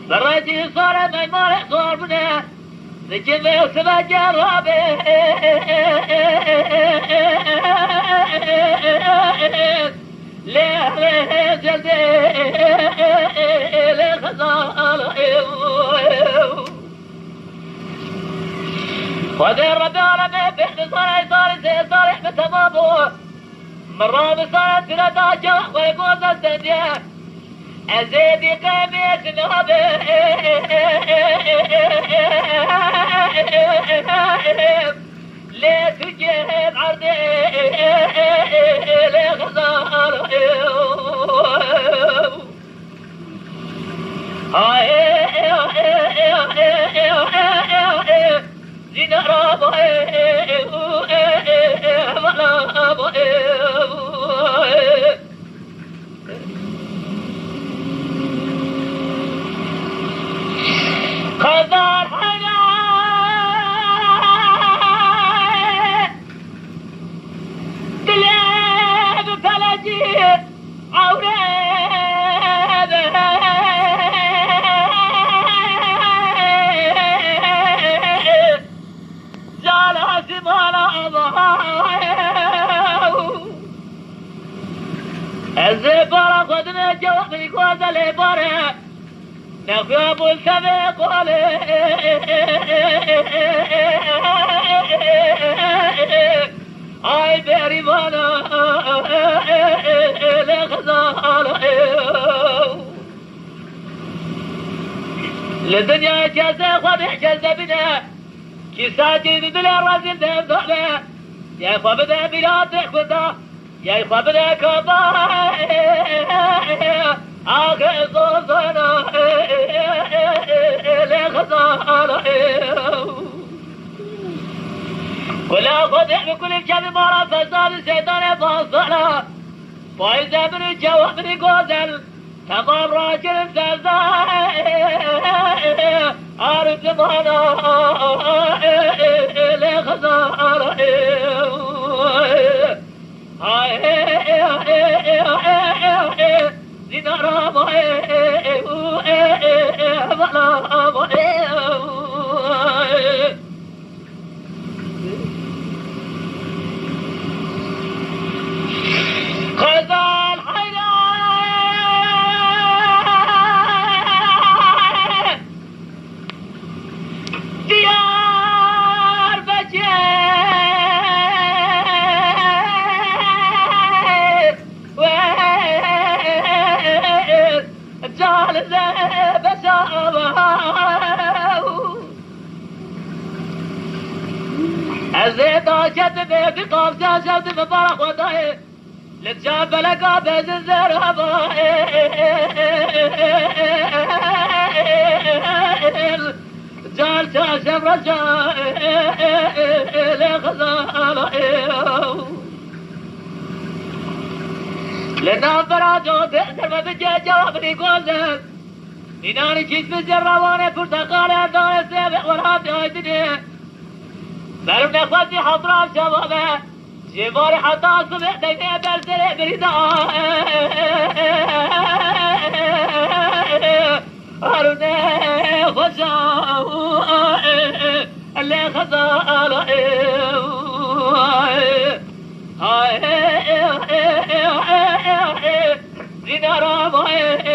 برایتی ساره میماره سوار بونه ذکر و سبا جرابه ليه جلدي لخزال خذ الربيع بحد صالح بتمامه مرة بصارت ثلاثة جوح ويقول الدنيا أزيدي قيمة نهبه ليه تجيب عرضي لغزال زين رابه خذار حنا دلاب فلجي عوراب زال زمان الزبارة قدنا جواب الكواز العبارة نخي أبو السبيق هاي بريمانا لغزال للدنيا جازة وضح جازة بنا كيساتي بلا رازل دمدونا يا إخوة بدا بلا تخوضا يا إخوة بدا كبا آخر صوصنا لغزال كل خدع بكل الجبل مرة فزال الشيطان فصلا فايزة من الجواب من قوزل تمام راجل زلزال أرد مانا لغزال زينارا خزال حيران ديار بجير وين جال زيب الزيطة جد بيبي قابزة جد مبارك وضعي لتجاب لك عبز الزرابة جال شاشم رجاء لغزال لنا براجو تأثر ما بجي جوابني قوزن إناني جيس بالجراواني برتقالي دار السابق والهاتي هايتني برم نخواتي حضران شبابه جباري حتى الصبح ديني برسلي بريدا أرني خشاو اللي خزال زين رابي